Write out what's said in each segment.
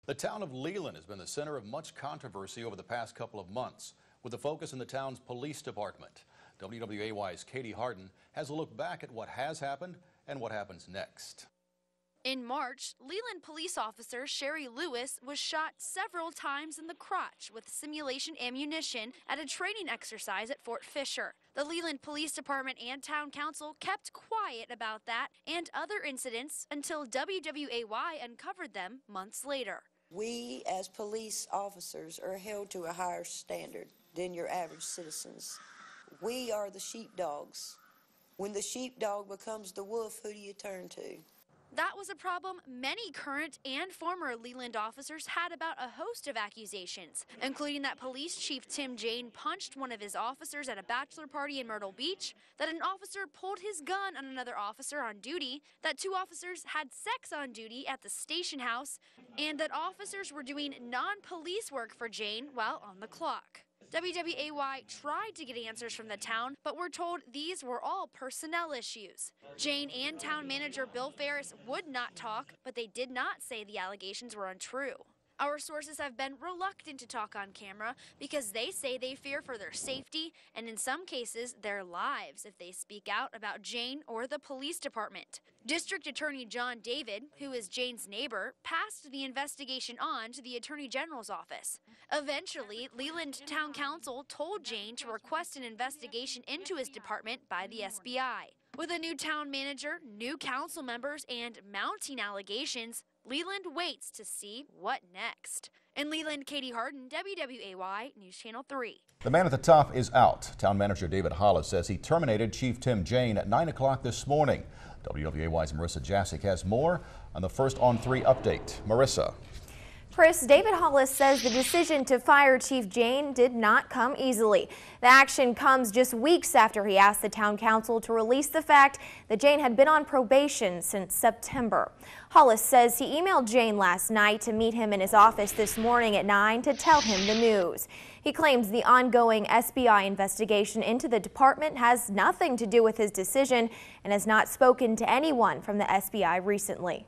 The town of Leland has been the center of much controversy over the past couple of months, with the focus in the town's police department. WWAY's Katie Harden has a look back at what has happened and what happens next. In March, Leland police officer Sherry Lewis was shot several times in the crotch with simulation ammunition at a training exercise at Fort Fisher. The Leland Police Department and Town Council kept quiet about that and other incidents until WWAY uncovered them months later. We as police officers are held to a higher standard than your average citizens. We are the sheepdogs. When the sheepdog becomes the wolf, who do you turn to? That was a problem many current and former Leland officers had about a host of accusations, including that Police Chief Tim Jane punched one of his officers at a bachelor party in Myrtle Beach, that an officer pulled his gun on another officer on duty, that 2 officers had sex on duty at the station house, and that officers were doing non-police work for Jane while on the clock. WWAY tried to get answers from the town, but were told these were all personnel issues. Jane and town manager Bill Ferris would not talk, but they did not say the allegations were untrue. Our sources have been reluctant to talk on camera because they say they fear for their safety and in some cases their lives if they speak out about Jane or the police department. District Attorney John David, who is Jane's neighbor, passed the investigation on to the Attorney General's office. Eventually, Leland Town Council told Jane to request an investigation into his department by the SBI. With a new town manager, new council members, and mounting allegations, Leland waits to see what next. In Leland, Katie Harden, WWAY News Channel 3. The man at the top is out. Town manager David Hollis says he terminated Chief Tim Jane at 9 o'clock this morning. WWAY's Marissa Jasic has more on the First on 3 update. Marissa. Chris, David Hollis says the decision to fire Chief Jane did not come easily. The action comes just weeks after he asked the town council to release the fact that Jane had been on probation since September. Hollis says he emailed Jane last night to meet him in his office this morning at 9 to tell him the news. He claims the ongoing SBI investigation into the department has nothing to do with his decision and has not spoken to anyone from the SBI recently.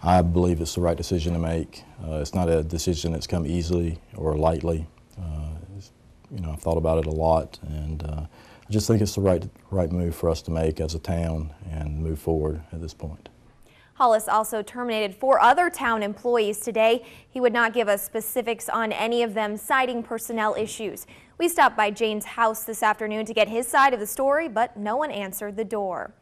I believe it's the right decision to make. It's not a decision that's come easily or lightly. I've thought about it a lot, and I just think it's the right move for us to make as a town and move forward at this point. Hollis also terminated 4 other town employees today. He would not give us specifics on any of them, citing personnel issues. We stopped by Jane's house this afternoon to get his side of the story, but no one answered the door.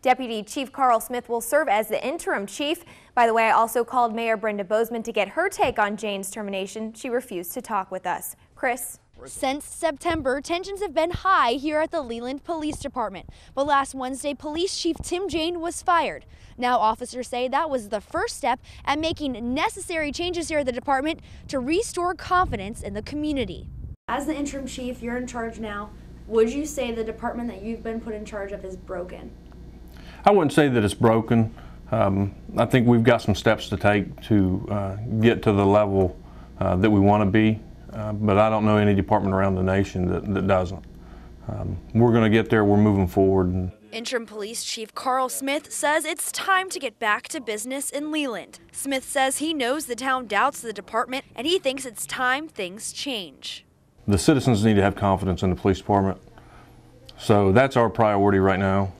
Deputy Chief Carl Smith will serve as the interim chief. By the way, I also called Mayor Brenda Bozeman to get her take on Jane's termination. She refused to talk with us. Chris? Since September, tensions have been high here at the Leland Police Department. But last Wednesday, Police Chief Tim Jane was fired. Now officers say that was the first step at making necessary changes here at the department to restore confidence in the community. As the interim chief, you're in charge now. Would you say the department that you've been put in charge of is broken? I wouldn't say that it's broken. I think we've got some steps to take to get to the level that we want to be, but I don't know any department around the nation that doesn't. We're going to get there. We're moving forward. Interim Police Chief Carl Smith says it's time to get back to business in Leland. Smith says he knows the town doubts the department and he thinks it's time things change. The citizens need to have confidence in the police department. So that's our priority right now,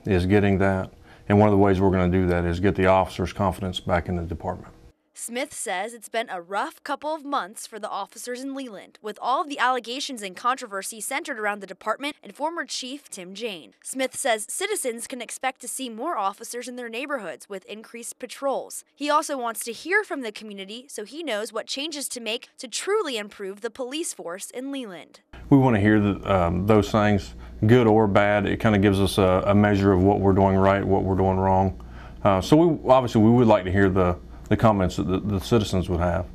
is getting that. And one of the ways we're going to do that is get the officers' confidence back in the department. Smith says it's been a rough couple of months for the officers in Leland, with all of the allegations and controversy centered around the department and former Chief Tim Jane. Smith says citizens can expect to see more officers in their neighborhoods with increased patrols. He also wants to hear from the community so he knows what changes to make to truly improve the police force in Leland. We want to hear those things, good or bad. It kind of gives us a measure of what we're doing right, what we're doing wrong. So we would like to hear the comments that the citizens would have.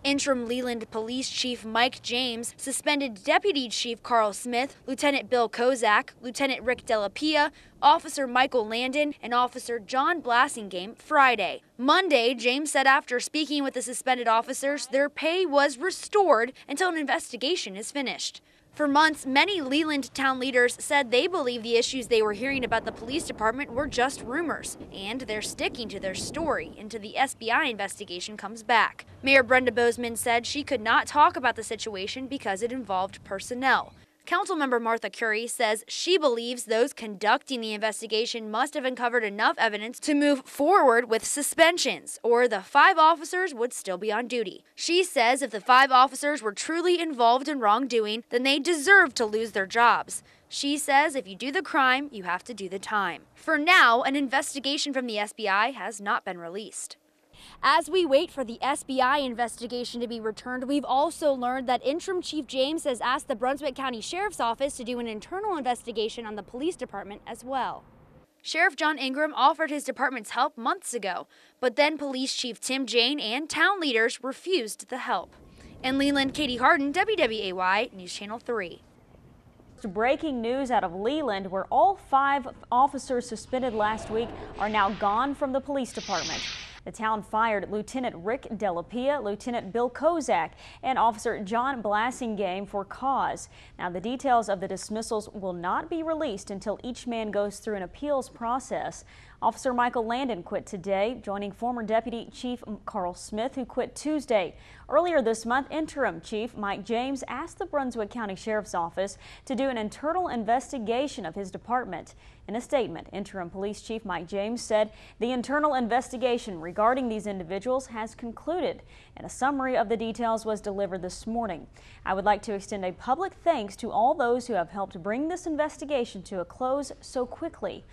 Interim Leland Police Chief Mike James suspended Deputy Chief Carl Smith, Lieutenant Bill Kozak, Lieutenant Rick Delapia, Officer Michael Landon, and Officer John Blassingame Friday. Monday, James said after speaking with the suspended officers, their pay was restored until an investigation is finished. For months, many Leland town leaders said they believe the issues they were hearing about the police department were just rumors, and they're sticking to their story until the SBI investigation comes back. Mayor Brenda Bozeman said she could not talk about the situation because it involved personnel. Councilmember Martha Curry says she believes those conducting the investigation must have uncovered enough evidence to move forward with suspensions, or the 5 officers would still be on duty. She says if the 5 officers were truly involved in wrongdoing, then they deserve to lose their jobs. She says if you do the crime, you have to do the time. For now, an investigation from the SBI has not been released. As we wait for the SBI investigation to be returned, we've also learned that Interim Chief James has asked the Brunswick County Sheriff's Office to do an internal investigation on the police department as well. Sheriff John Ingram offered his department's help months ago, but then Police Chief Tim Jane and town leaders refused the help. In Leland, Katie Harden, WWAY News Channel 3. Breaking news out of Leland, where all 5 officers suspended last week are now gone from the police department. The town fired Lieutenant Rick Delapia, Lieutenant Bill Kozak, and Officer John Blassingame for cause. Now, the details of the dismissals will not be released until each man goes through an appeals process. Officer Michael Landon quit today, joining former Deputy Chief Carl Smith, who quit Tuesday. Earlier this month, Interim Chief Mike James asked the Brunswick County Sheriff's Office to do an internal investigation of his department. In a statement, Interim Police Chief Mike James said the internal investigation regarding these individuals has concluded, and a summary of the details was delivered this morning. I would like to extend a public thanks to all those who have helped bring this investigation to a close so quickly.